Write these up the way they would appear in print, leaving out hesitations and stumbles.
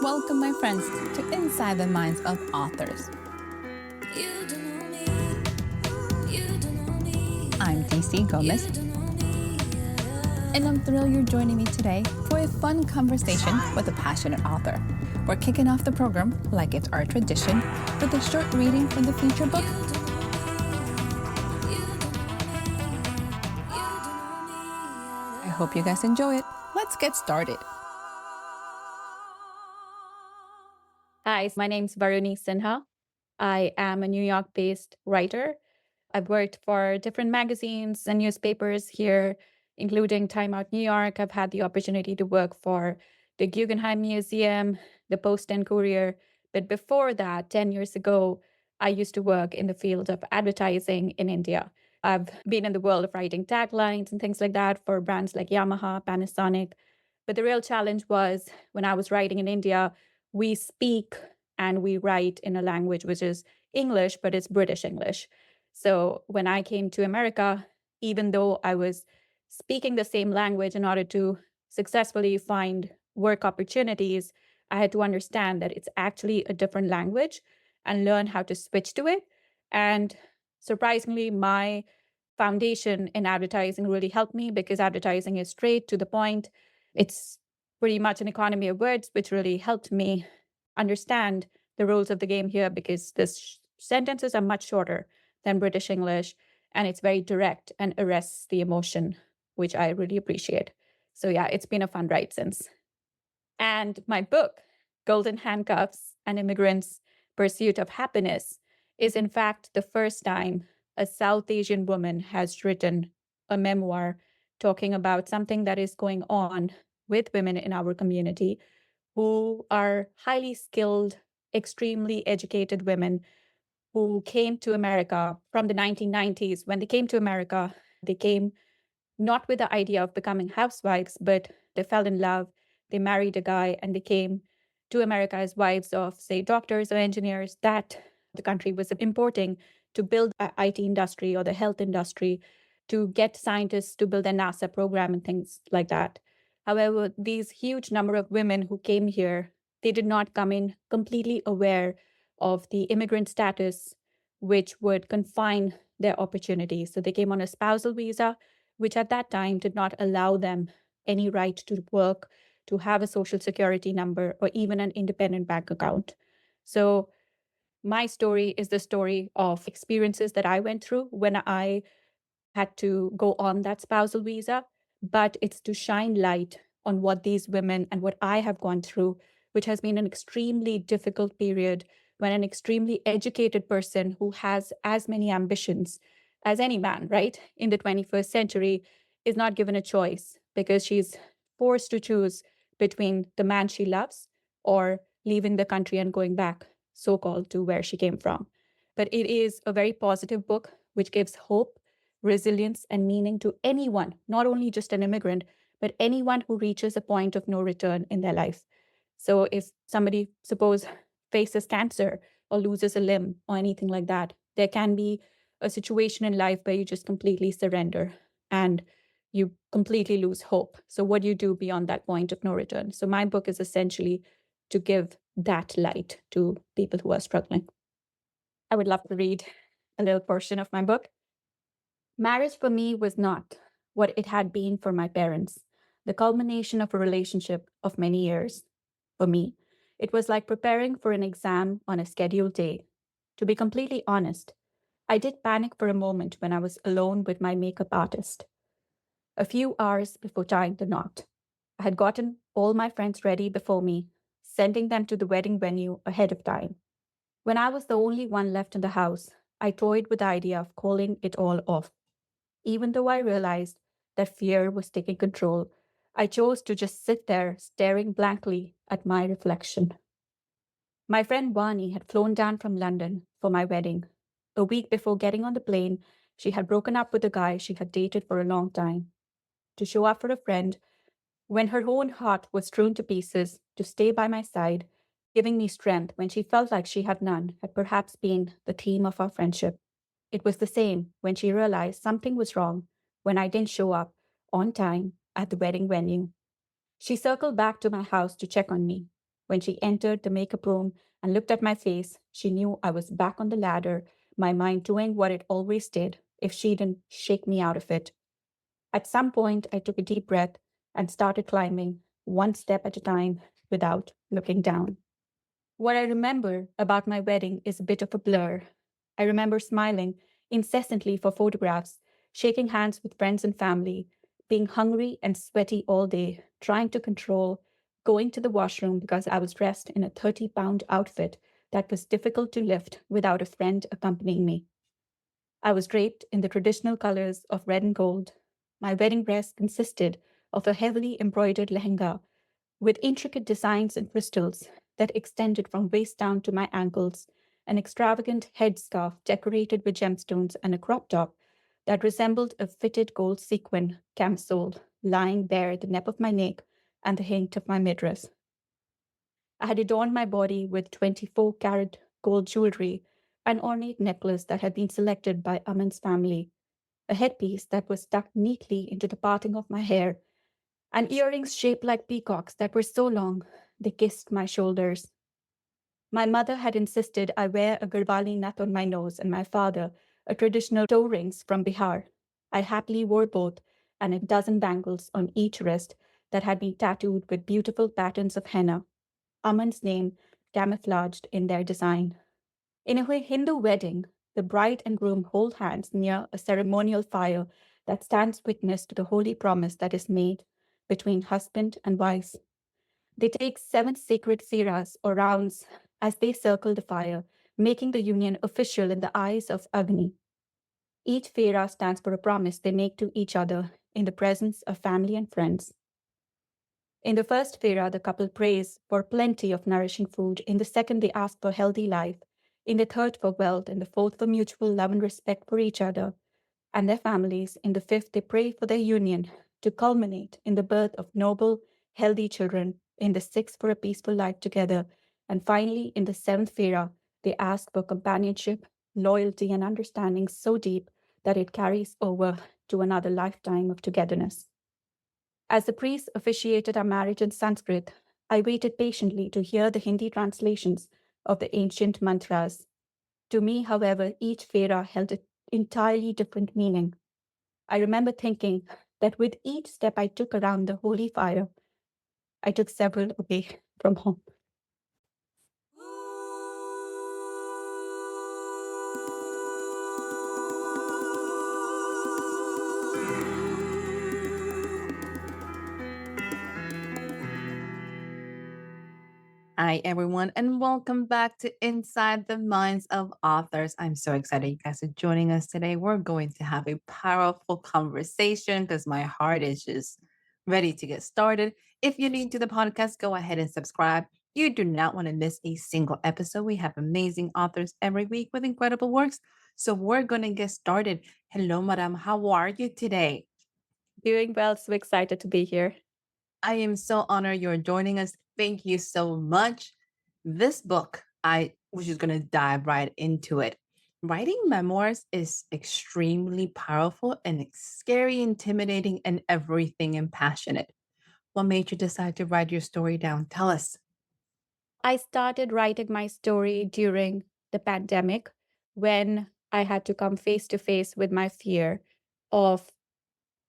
Welcome, my friends, to Inside the Minds of Authors. I'm DC Gomez, and I'm thrilled you're joining me today for a fun conversation with a passionate author. We're kicking off the program, like it's our tradition, with a short reading from the feature book. I hope you guys enjoy it. Let's get started. Hi, my name's Varuni Sinha. I am a New York-based writer. I've worked for different magazines and newspapers here, including Time Out New York. I've had the opportunity to work for the Guggenheim Museum, the Post and Courier. But before that, 10 years ago, I used to work in the field of advertising in India. I've been in the world of writing taglines and things like that for brands like Yamaha, Panasonic. But the real challenge was when I was writing in India, we speak and we write in a language which is English, but it's British English. So when I came to America, even though I was speaking the same language in order to successfully find work opportunities, I had to understand that it's actually a different language and learn how to switch to it. And surprisingly, my foundation in advertising really helped me because advertising is straight to the point. It's pretty much an economy of words, which really helped me understand the rules of the game here because the sentences are much shorter than British English, and it's very direct and arrests the emotion, which I really appreciate. So yeah, it's been a fun ride since. And my book, Golden Handcuffs: An Immigrant's Pursuit of Happiness, is in fact the first time a South Asian woman has written a memoir talking about something that is going on with women in our community who are highly skilled, extremely educated women who came to America from the 1990s. When they came to America, they came not with the idea of becoming housewives, but they fell in love, they married a guy, and they came to America as wives of, say, doctors or engineers that the country was importing to build the IT industry or the health industry, to get scientists to build their NASA program and things like that. However, these huge number of women who came here, they did not come in completely aware of the immigrant status, which would confine their opportunities. So they came on a spousal visa, which at that time did not allow them any right to work, to have a social security number, or even an independent bank account. So my story is the story of experiences that I went through when I had to go on that spousal visa, but it's to shine light on what these women and what I have gone through, which has been an extremely difficult period when an extremely educated person who has as many ambitions as any man, right, in the 21st century is not given a choice because she's forced to choose between the man she loves or leaving the country and going back, so called, to where she came from. But it is a very positive book which gives hope, resilience, and meaning to anyone, not only just an immigrant, but anyone who reaches a point of no return in their life. So if somebody, suppose, faces cancer or loses a limb or anything like that, there can be a situation in life where you just completely surrender and you completely lose hope. So what do you do beyond that point of no return? So my book is essentially to give that light to people who are struggling. I would love to read a little portion of my book. Marriage for me was not what it had been for my parents, the culmination of a relationship of many years. For me, it was like preparing for an exam on a scheduled day. To be completely honest, I did panic for a moment when I was alone with my makeup artist. A few hours before tying the knot, I had gotten all my friends ready before me, sending them to the wedding venue ahead of time. When I was the only one left in the house, I toyed with the idea of calling it all off. Even though I realized that fear was taking control, I chose to just sit there staring blankly at my reflection. My friend Vani had flown down from London for my wedding. A week before getting on the plane, she had broken up with a guy she had dated for a long time. To show up for a friend, when her own heart was strewn to pieces, to stay by my side, giving me strength when she felt like she had none, had perhaps been the theme of our friendship. It was the same when she realized something was wrong when I didn't show up on time at the wedding venue. She circled back to my house to check on me. When she entered the makeup room and looked at my face, she knew I was back on the ladder, my mind doing what it always did if she didn't shake me out of it. At some point, I took a deep breath and started climbing, one step at a time, without looking down. What I remember about my wedding is a bit of a blur. I remember smiling incessantly for photographs, shaking hands with friends and family, being hungry and sweaty all day, trying to control going to the washroom because I was dressed in a 30-pound outfit that was difficult to lift without a friend accompanying me. I was draped in the traditional colors of red and gold. My wedding dress consisted of a heavily embroidered lehenga with intricate designs and crystals that extended from waist down to my ankles, an extravagant headscarf decorated with gemstones, and a crop top that resembled a fitted gold sequin camisole lying bare at the nape of my neck and the hilt of my midriff. I had adorned my body with 24-carat gold jewelry, an ornate necklace that had been selected by Aman's family, a headpiece that was stuck neatly into the parting of my hair, and earrings shaped like peacocks that were so long they kissed my shoulders. My mother had insisted I wear a Garhwali nut on my nose, and my father a traditional toe rings from Bihar. I happily wore both, and a dozen bangles on each wrist that had been tattooed with beautiful patterns of henna, Aman's name camouflaged in their design. In a Hindu wedding, the bride and groom hold hands near a ceremonial fire that stands witness to the holy promise that is made between husband and wife. They take 7 sacred firas or rounds as they circle the fire, making the union official in the eyes of Agni. Each fira stands for a promise they make to each other in the presence of family and friends. In the first fira, the couple prays for plenty of nourishing food. In the second, they ask for healthy life. In the third, for wealth. In the fourth, for mutual love and respect for each other and their families. In the fifth, they pray for their union to culminate in the birth of noble, healthy children. In the sixth, for a peaceful life together. And finally, in the seventh fira, they ask for companionship, loyalty, and understanding so deep that it carries over to another lifetime of togetherness. As the priest officiated our marriage in Sanskrit, I waited patiently to hear the Hindi translations of the ancient mantras. To me, however, each fera held an entirely different meaning. I remember thinking that with each step I took around the holy fire, I took several away from home. Hi, everyone, and welcome back to Inside the Minds of Authors. I'm so excited you guys are joining us today. We're going to have a powerful conversation because my heart is just ready to get started. If you're new to the podcast, go ahead and subscribe. You do not want to miss a single episode. We have amazing authors every week with incredible works. So we're going to get started. Hello, madam. How are you today? Doing well, so excited to be here. I am so honored you're joining us. Thank you so much. This book, I was just going to dive right into it. Writing memoirs is extremely powerful and it's scary, intimidating, and everything and passionate. What made you decide to write your story down? Tell us. I started writing my story during the pandemic when I had to come face to face with my fear of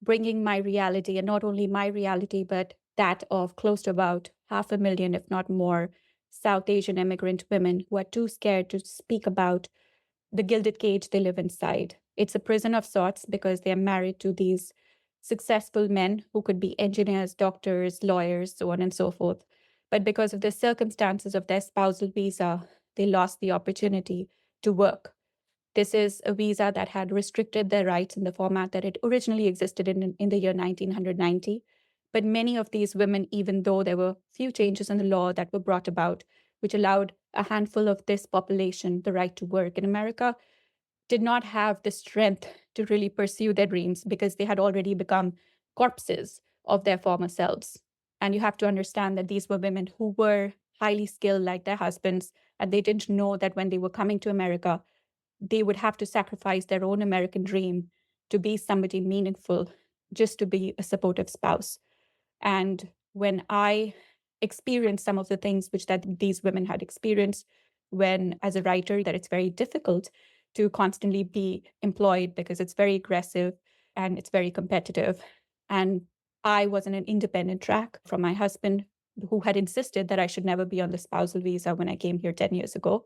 bringing my reality, and not only my reality, but that of close to about 500,000, if not more, South Asian immigrant women who are too scared to speak about the gilded cage they live inside. It's a prison of sorts because they're married to these successful men who could be engineers, doctors, lawyers, so on and so forth. But because of the circumstances of their spousal visa, they lost the opportunity to work. This is a visa that had restricted their rights in the format that it originally existed in the year 1990. But many of these women, even though there were few changes in the law that were brought about, which allowed a handful of this population the right to work in America, did not have the strength to really pursue their dreams because they had already become corpses of their former selves. And you have to understand that these were women who were highly skilled like their husbands, and they didn't know that when they were coming to America, they would have to sacrifice their own American dream to be somebody meaningful, just to be a supportive spouse. And when I experienced some of the things which that these women had experienced when, as a writer, that it's very difficult to constantly be employed because it's very aggressive and it's very competitive. And I was in an independent track from my husband, who had insisted that I should never be on the spousal visa when I came here 10 years ago.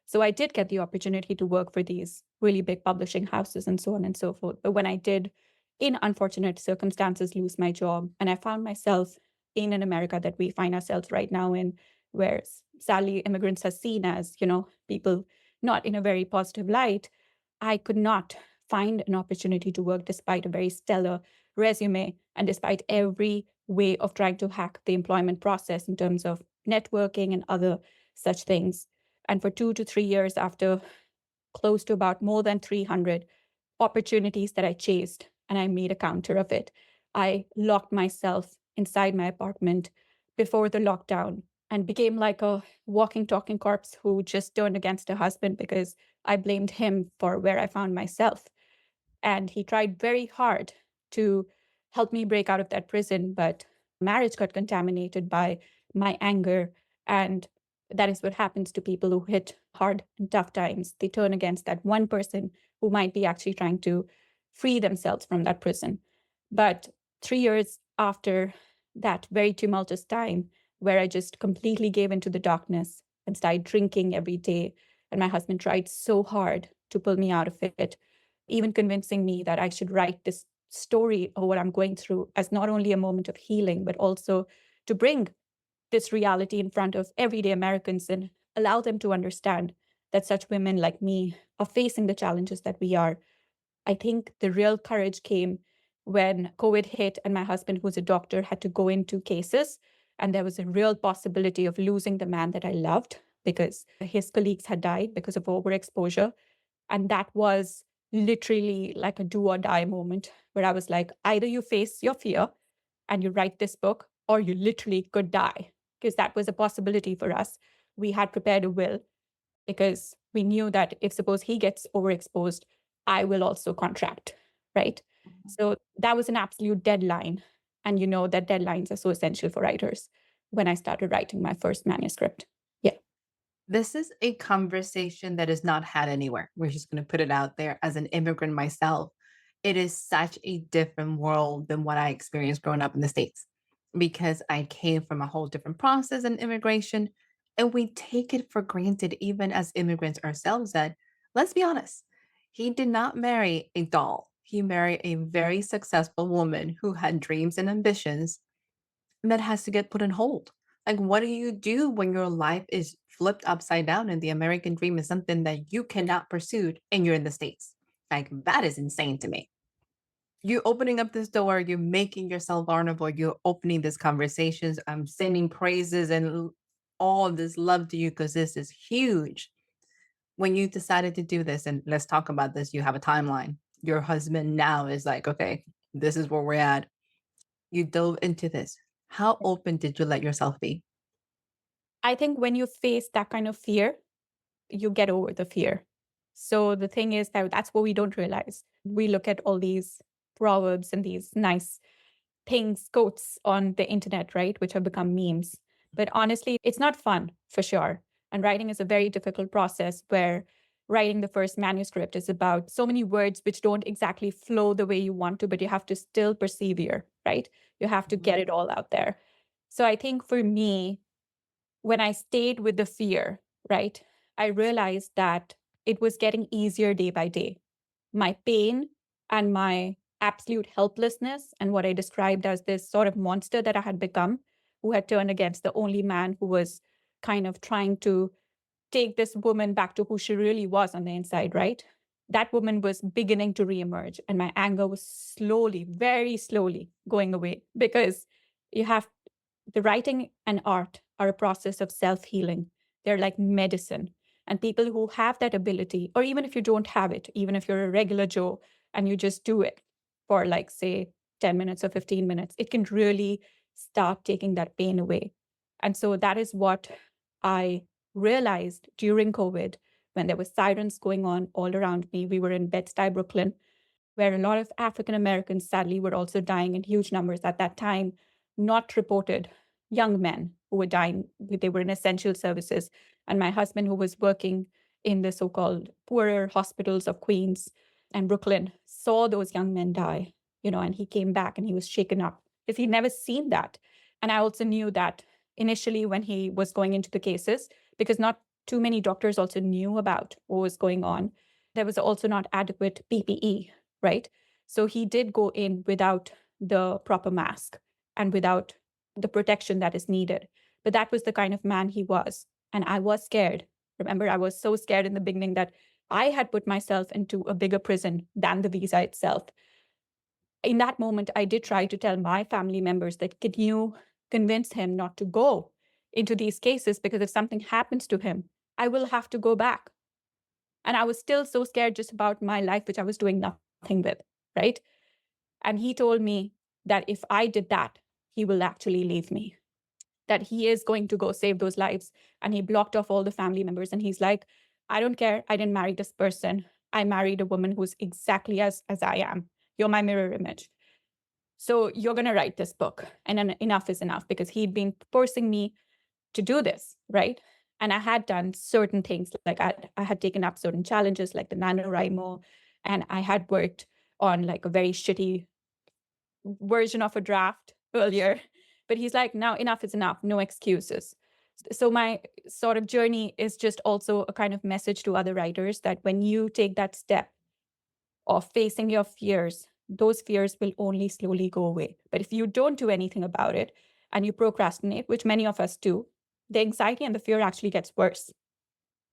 So I did get the opportunity to work for these really big publishing houses and so on and so forth. But when I did, in unfortunate circumstances, lose my job, and I found myself in an America that we find ourselves right now in, where sadly immigrants are seen as, people not in a very positive light, I could not find an opportunity to work despite a very stellar resume and despite every way of trying to hack the employment process in terms of networking and other such things. And for 2 to 3 years, after close to about more than 300 opportunities that I chased, and I made a counter of it, I locked myself inside my apartment before the lockdown and became like a walking, talking corpse who just turned against her husband because I blamed him for where I found myself. And he tried very hard to help me break out of that prison, but marriage got contaminated by my anger. And that is what happens to people who hit hard and tough times. They turn against that one person who might be actually trying to free themselves from that prison. But 3 years after that very tumultuous time, where I just completely gave into the darkness and started drinking every day, and my husband tried so hard to pull me out of it, even convincing me that I should write this story of what I'm going through as not only a moment of healing, but also to bring this reality in front of everyday Americans and allow them to understand that such women like me are facing the challenges that we are. I think the real courage came when COVID hit and my husband, who's a doctor, had to go into cases. And there was a real possibility of losing the man that I loved because his colleagues had died because of overexposure. And that was literally like a do or die moment where I was like, either you face your fear and you write this book, or you literally could die, because that was a possibility for us. We had prepared a will because we knew that if suppose he gets overexposed, I will also contract, right? So that was an absolute deadline. And that deadlines are so essential for writers when I started writing my first manuscript. Yeah. This is a conversation that is not had anywhere. We're just going to put it out there. As an immigrant myself, it is such a different world than what I experienced growing up in the States, because I came from a whole different process in immigration. And we take it for granted, even as immigrants ourselves, that, let's be honest, he did not marry a doll. He married a very successful woman who had dreams and ambitions that has to get put on hold. Like, what do you do when your life is flipped upside down and the American dream is something that you cannot pursue and you're in the States? Like, that is insane to me. You opening up this door, you're making yourself vulnerable, you're opening these conversations. I'm sending praises and all this love to you because this is huge. When you decided to do this, and let's talk about this, you have a timeline. Your husband now is like, okay, this is where we're at. You dove into this. How open did you let yourself be? I think when you face that kind of fear, you get over the fear. So the thing is that that's what we don't realize. We look at all these proverbs and these nice things, quotes on the internet, right, which have become memes. But honestly, it's not fun for sure. And writing is a very difficult process where writing the first manuscript is about so many words which don't exactly flow the way you want to, but you have to still persevere, right? You have to get it all out there. So I think for me, when I stayed with the fear, right, I realized that it was getting easier day by day. My pain and my absolute helplessness, and what I described as this sort of monster that I had become, who had turned against the only man who was kind of trying to take this woman back to who she really was on the inside, right? That woman was beginning to reemerge, and my anger was slowly, very slowly going away, because you have the writing and art are a process of self-healing. They're like medicine. And people who have that ability, or even if you don't have it, even if you're a regular Joe and you just do it for like, say, 10 minutes or 15 minutes, it can really start taking that pain away. And so that is what I realized during COVID, when there were sirens going on all around me. We were in Bed-Stuy, Brooklyn, where a lot of African Americans sadly were also dying in huge numbers at that time, not reported young men who were dying. They were in essential services. And my husband, who was working in the so-called poorer hospitals of Queens and Brooklyn, saw those young men die, and he came back and he was shaken up because he'd never seen that. And I also knew that initially when he was going into the cases, because not too many doctors also knew about what was going on, there was also not adequate PPE, right? So he did go in without the proper mask and without the protection that is needed. But that was the kind of man he was. And I was scared. Remember, I was so scared in the beginning that I had put myself into a bigger prison than the visa itself. In that moment, I did try to tell my family members that, can you convince him not to go into these cases? Because if something happens to him, I will have to go back. And I was still so scared just about my life, which I was doing nothing with, right? And he told me that if I did that, he will actually leave me, that he is going to go save those lives. And he blocked off all the family members. And he's like, I don't care. I didn't marry this person. I married a woman who's exactly as I am. You're my mirror image. So you're going to write this book. And then enough is enough, because he'd been forcing me to do this, right? And I had done certain things, like I had taken up certain challenges like the NaNoWriMo, and I had worked on like a very shitty version of a draft earlier. But he's like, now enough is enough, no excuses. So my sort of journey is just also a kind of message to other writers that when you take that step of facing your fears, those fears will only slowly go away. But if you don't do anything about it and you procrastinate, which many of us do, the anxiety and the fear actually gets worse.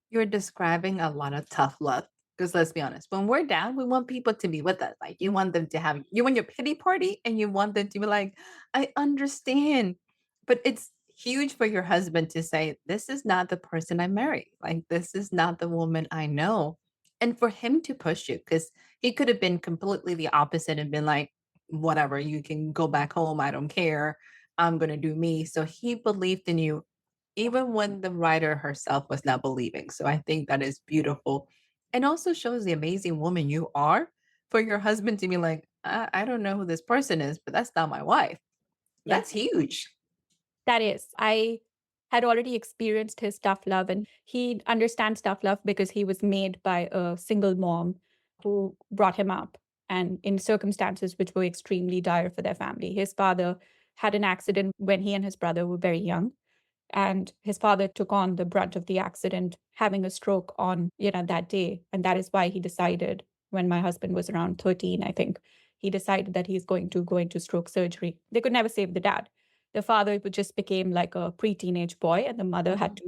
You're describing a lot of tough love. Because let's be honest, when we're down, we want people to be with us. Like you want them to have you want your pity party and you want them to be like, I understand. But it's huge for your husband to say, this is not the person I married. Like this is not the woman I know. And for him to push you, because he could have been completely the opposite and been like, whatever, you can go back home. I don't care. I'm gonna do me. So he believed in you even when the writer herself was not believing. So I think that is beautiful and also shows the amazing woman you are for your husband to be like, I don't know who this person is, but that's not my wife. Yeah. That's huge. That is, I had already experienced his tough love, and he understands tough love because he was made by a single mom who brought him up and in circumstances which were extremely dire for their family. His father had an accident when he and his brother were very young. And his father took on the brunt of the accident, having a stroke on, that day. And that is why he decided, when my husband was around 13, I think, he decided that he's going to go into stroke surgery. They could never save the dad. The father just became like a pre-teenage boy, and the mother had to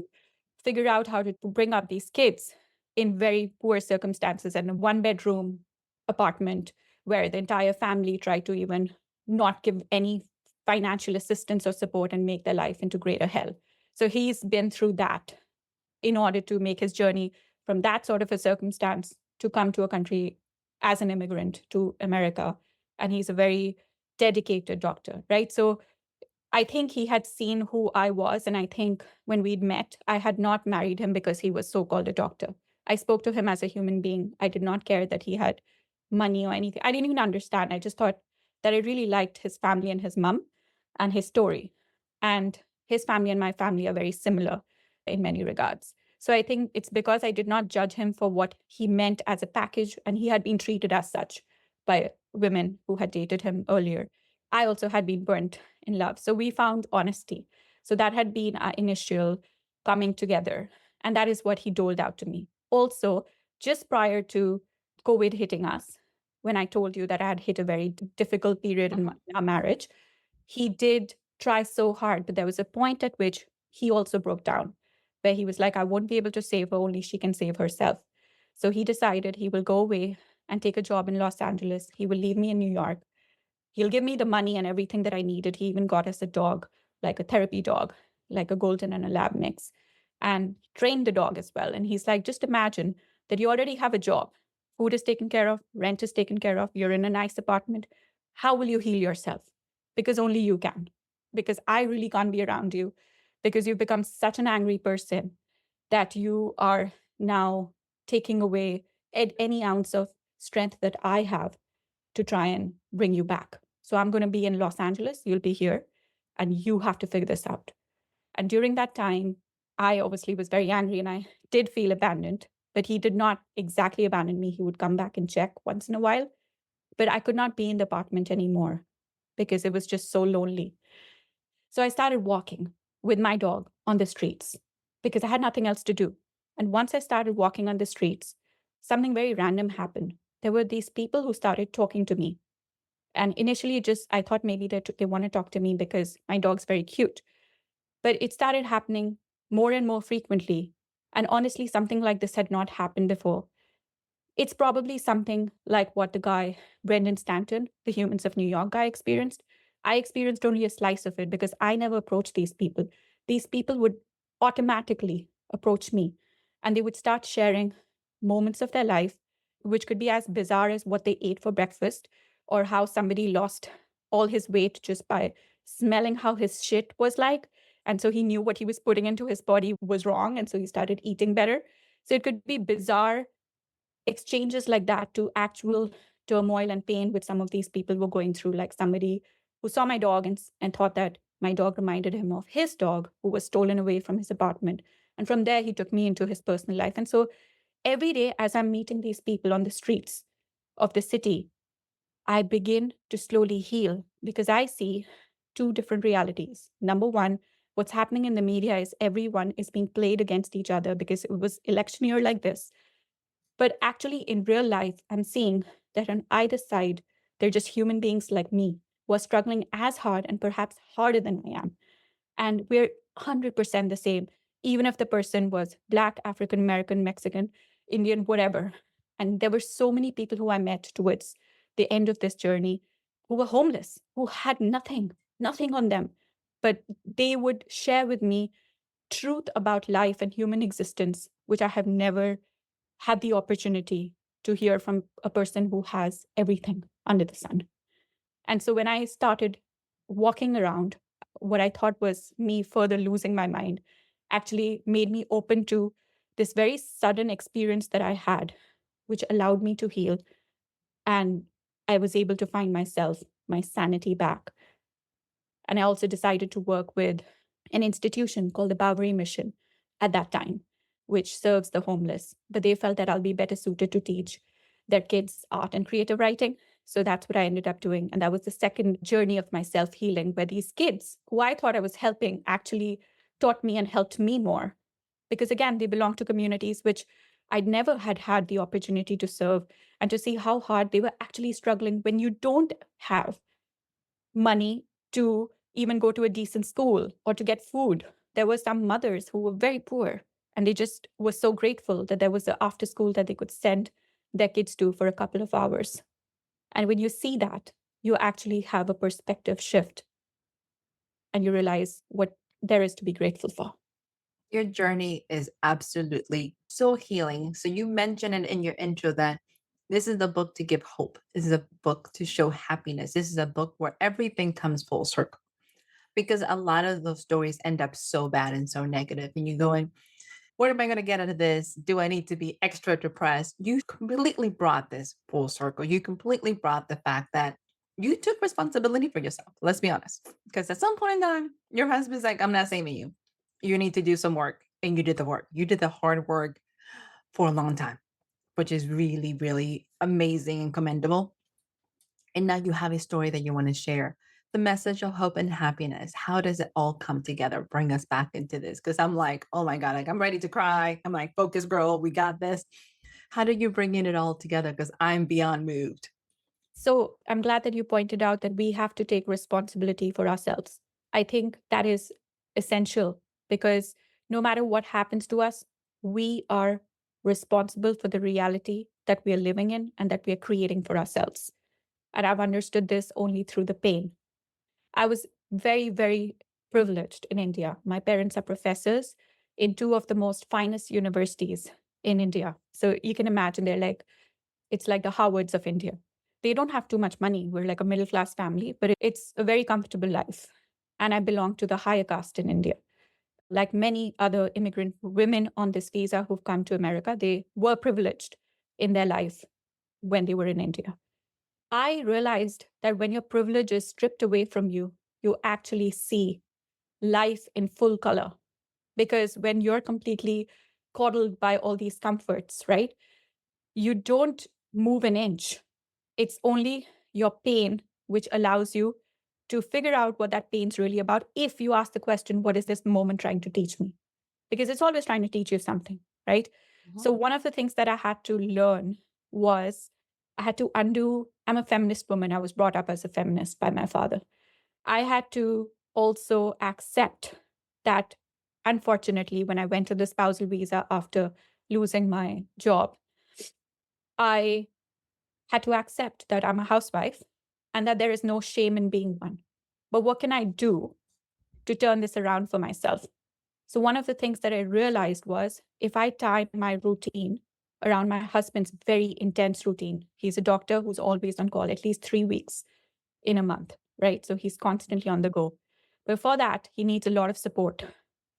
figure out how to bring up these kids in very poor circumstances in a one-bedroom apartment where the entire family tried to even not give any financial assistance or support and make their life into greater hell. So he's been through that in order to make his journey from that sort of a circumstance to come to a country as an immigrant to America. And he's a very dedicated doctor, right? So I think he had seen who I was. And I think when we'd met, I had not married him because he was so-called a doctor. I spoke to him as a human being. I did not care that he had money or anything. I didn't even understand. I just thought that I really liked his family and his mom and his story. And his family and my family are very similar in many regards. So I think it's because I did not judge him for what he meant as a package, and he had been treated as such by women who had dated him earlier. I also had been burnt in love. So we found honesty. So that had been our initial coming together. And that is what he doled out to me. Also, just prior to COVID hitting us, when I told you that I had hit a very difficult period in our marriage, he did try so hard, but there was a point at which he also broke down, where he was like, I won't be able to save her, only she can save herself. So he decided he will go away and take a job in Los Angeles. He will leave me in New York. He'll give me the money and everything that I needed. He even got us a dog, like a therapy dog, like a golden and a lab mix, and trained the dog as well. And he's like, just imagine that you already have a job. Food is taken care of, rent is taken care of, you're in a nice apartment. How will you heal yourself? Because only you can. Because I really can't be around you, because you've become such an angry person that you are now taking away any ounce of strength that I have to try and bring you back. So I'm going to be in Los Angeles, you'll be here, and you have to figure this out. And during that time, I obviously was very angry and I did feel abandoned, but he did not exactly abandon me. He would come back and check once in a while, but I could not be in the apartment anymore because it was just so lonely. So I started walking with my dog on the streets because I had nothing else to do. And once I started walking on the streets, something very random happened. There were these people who started talking to me. And initially, just I thought maybe they want to talk to me because my dog's very cute. But it started happening more and more frequently. And honestly, something like this had not happened before. It's probably something like what the guy, Brendan Stanton, the Humans of New York guy, experienced. I experienced only a slice of it because I never approached these people. These people would automatically approach me and they would start sharing moments of their life, which could be as bizarre as what they ate for breakfast or how somebody lost all his weight just by smelling how his shit was like. And so he knew what he was putting into his body was wrong. And so he started eating better. So it could be bizarre exchanges like that to actual turmoil and pain which some of these people were going through, like somebody who saw my dog and thought that my dog reminded him of his dog who was stolen away from his apartment. And from there, he took me into his personal life. And so every day, as I'm meeting these people on the streets of the city, I begin to slowly heal because I see two different realities. Number one, what's happening in the media is everyone is being played against each other because it was election year like this. But actually, in real life, I'm seeing that on either side, they're just human beings like me who are struggling as hard and perhaps harder than I am. And we're 100% the same, even if the person was Black, African American, Mexican, Indian, whatever. And there were so many people who I met towards the end of this journey who were homeless, who had nothing, nothing on them. But they would share with me truth about life and human existence, which I have never had the opportunity to hear from a person who has everything under the sun. And so when I started walking around, what I thought was me further losing my mind actually made me open to this very sudden experience that I had, which allowed me to heal. And I was able to find myself, my sanity back. And I also decided to work with an institution called the Bowery Mission at that time, which serves the homeless. But they felt that I'll be better suited to teach their kids art and creative writing. So that's what I ended up doing. And that was the second journey of my self healing, where these kids who I thought I was helping actually taught me and helped me more. Because again, they belong to communities which I'd never had the opportunity to serve, and to see how hard they were actually struggling when you don't have money to even go to a decent school or to get food. There were some mothers who were very poor and they just were so grateful that there was an after school that they could send their kids to for a couple of hours. And when you see that, you actually have a perspective shift and you realize what there is to be grateful for. Your journey is absolutely so healing. So you mentioned it in your intro that this is the book to give hope. This is a book to show happiness. This is a book where everything comes full circle. Because a lot of those stories end up so bad and so negative, and you go in, what am I going to get out of this? Do I need to be extra depressed? You completely brought this full circle. You completely brought the fact that you took responsibility for yourself. Let's be honest. Because at some point in time, your husband's like, I'm not saving you. You need to do some work. And you did the work. You did the hard work for a long time, which is really, really amazing and commendable. And now you have a story that you want to share. The message of hope and happiness. How does it all come together? Bring us back into this. Because I'm like, oh my God, like I'm ready to cry. I'm like, focus, girl. We got this. How do you bring it all together? Because I'm beyond moved. So I'm glad that you pointed out that we have to take responsibility for ourselves. I think that is essential because no matter what happens to us, we are responsible for the reality that we are living in and that we are creating for ourselves. And I've understood this only through the pain. I was very, very privileged in India. My parents are professors in two of the most finest universities in India. So you can imagine it's like the Harvards of India. They don't have too much money. We're like a middle class family, but it's a very comfortable life. And I belong to the higher caste in India. Like many other immigrant women on this visa who've come to America, they were privileged in their life when they were in India. I realized that when your privilege is stripped away from you, you actually see life in full color. Because when you're completely coddled by all these comforts, right, you don't move an inch. It's only your pain which allows you to figure out what that pain's really about if you ask the question, what is this moment trying to teach me? Because it's always trying to teach you something, right? So one of the things that I had to learn was I had to undo, I'm a feminist woman. I was brought up as a feminist by my father. I had to also accept that, unfortunately, when I went to the spousal visa after losing my job, I had to accept that I'm a housewife and that there is no shame in being one. But what can I do to turn this around for myself? So, one of the things that I realized was if I tie my routine around my husband's very intense routine, he's a doctor who's always on call at least 3 weeks in a month, right? So, he's constantly on the go. Before that, he needs a lot of support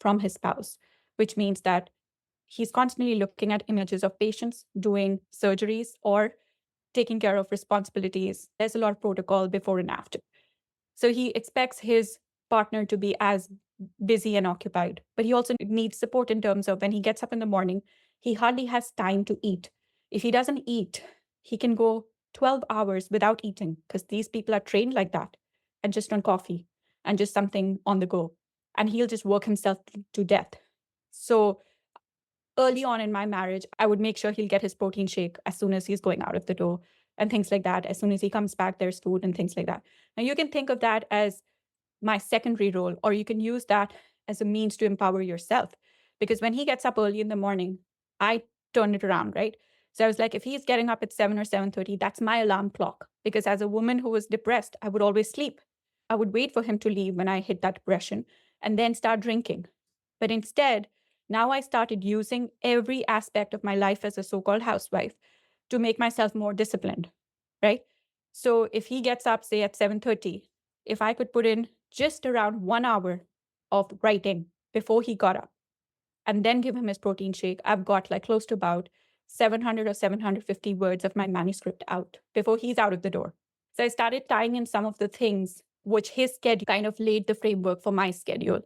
from his spouse, which means that he's constantly looking at images of patients doing surgeries or taking care of responsibilities. There's a lot of protocol before and after. So he expects his partner to be as busy and occupied, but he also needs support in terms of when he gets up in the morning, he hardly has time to eat. If he doesn't eat, he can go 12 hours without eating because these people are trained like that and just on coffee and just something on the go. And he'll just work himself to death. So early on in my marriage, I would make sure he'll get his protein shake as soon as he's going out of the door and things like that. As soon as he comes back, there's food and things like that. Now, you can think of that as my secondary role, or you can use that as a means to empower yourself. Because when he gets up early in the morning, I turn it around, right? So I was like, if he's getting up at 7 or 7:30, that's my alarm clock. Because as a woman who was depressed, I would always sleep. I would wait for him to leave when I hit that depression and then start drinking. But instead, now I started using every aspect of my life as a so-called housewife to make myself more disciplined, right? So if he gets up, say at 7:30, if I could put in just around 1 hour of writing before he got up and then give him his protein shake, I've got like close to about 700 or 750 words of my manuscript out before he's out of the door. So I started tying in some of the things which his schedule kind of laid the framework for my schedule.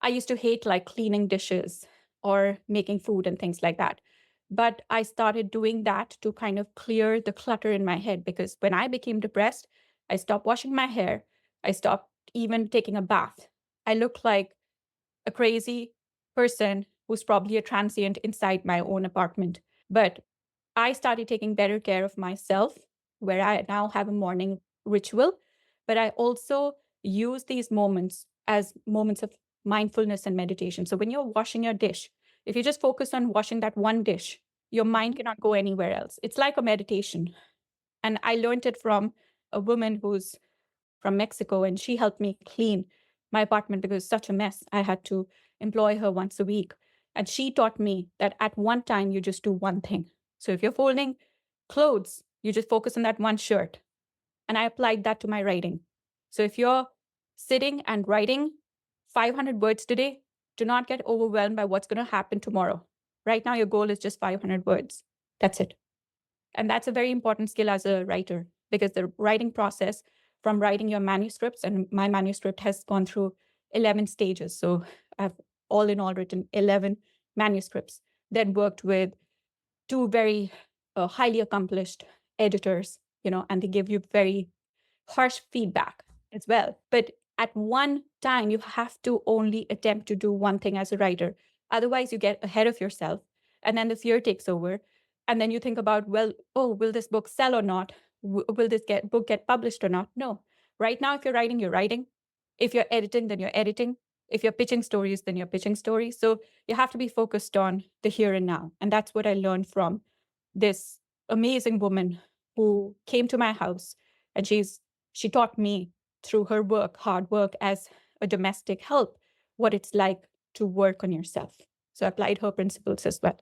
I used to hate like cleaning dishes or making food and things like that. But I started doing that to kind of clear the clutter in my head because when I became depressed, I stopped washing my hair. I stopped even taking a bath. I looked like a crazy person who's probably a transient inside my own apartment. But I started taking better care of myself, where I now have a morning ritual, but I also use these moments as moments of mindfulness and meditation. So when you're washing your dish, if you just focus on washing that one dish, your mind cannot go anywhere else. It's like a meditation. And I learned it from a woman who's from Mexico, and she helped me clean my apartment because it was such a mess. I had to employ her once a week. And she taught me that at one time, you just do one thing. So if you're folding clothes, you just focus on that one shirt. And I applied that to my writing. So if you're sitting and writing 500 words today, do not get overwhelmed by what's going to happen tomorrow. Right now, your goal is just 500 words. That's it. And that's a very important skill as a writer because the writing process from writing your manuscripts, and my manuscript has gone through 11 stages. So I've all in all written 11 manuscripts, then worked with two very highly accomplished editors, and they give you very harsh feedback as well. But at one time, you have to only attempt to do one thing as a writer. Otherwise, you get ahead of yourself, and then the fear takes over. And then you think about, well, oh, will this book sell or not? Will this book get published or not? No. Right now, if you're writing, you're writing. If you're editing, then you're editing. If you're pitching stories, then you're pitching stories. So you have to be focused on the here and now. And that's what I learned from this amazing woman who came to my house, and she taught me through her work, hard work as a domestic help, what it's like to work on yourself. So I applied her principles as well.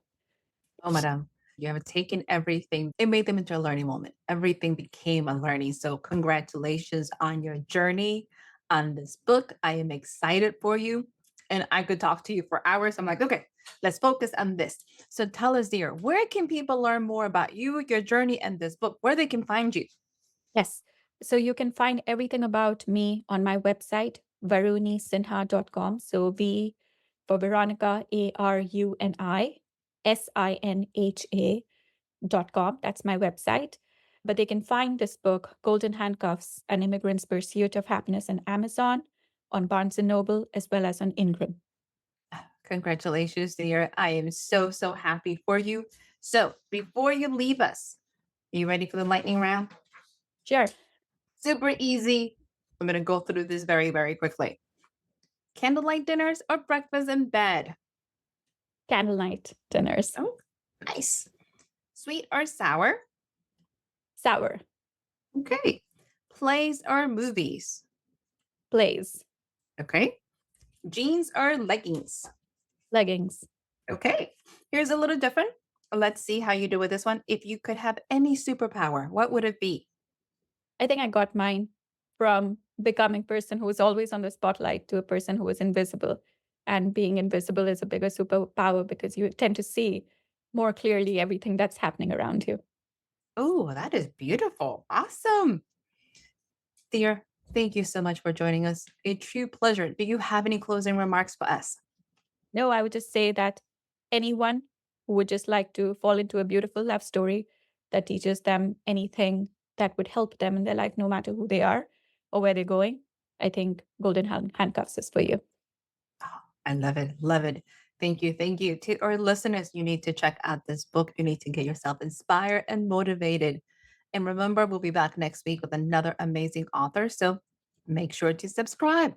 Oh, madam, you have taken everything. It made them into a learning moment. Everything became a learning. So congratulations on your journey on this book. I am excited for you. And I could talk to you for hours. I'm like, okay, let's focus on this. So tell us, dear, where can people learn more about you, your journey, and this book, where they can find you? Yes. So you can find everything about me on my website, varunisinha.com. So for Veronica, ARUNISINHA.com. That's my website. But they can find this book, Golden Handcuffs, An Immigrant's Pursuit of Happiness, on Amazon, on Barnes& and Noble, as well as on Ingram. Congratulations, dear. I am so, so happy for you. So before you leave us, are you ready for the lightning round? Sure. Super easy. I'm going to go through this very, very quickly. Candlelight dinners or breakfast in bed? Candlelight dinners. Oh, nice. Sweet or sour? Sour. Okay. Plays or movies? Plays. Okay. Jeans or leggings? Leggings. Okay. Here's a little different. Let's see how you do with this one. If you could have any superpower, what would it be? I think I got mine from becoming a person who was always on the spotlight to a person who was invisible. And being invisible is a bigger superpower because you tend to see more clearly everything that's happening around you. Oh, that is beautiful. Awesome. Dear, thank you so much for joining us. A true pleasure. Do you have any closing remarks for us? No, I would just say that anyone who would just like to fall into a beautiful love story that teaches them anything that would help them in their life, no matter who they are or where they're going, I think Golden Handcuffs is for you. Oh, I love it. Love it. Thank you. Thank you. To our listeners, you need to check out this book. You need to get yourself inspired and motivated. And remember, we'll be back next week with another amazing author. So make sure to subscribe.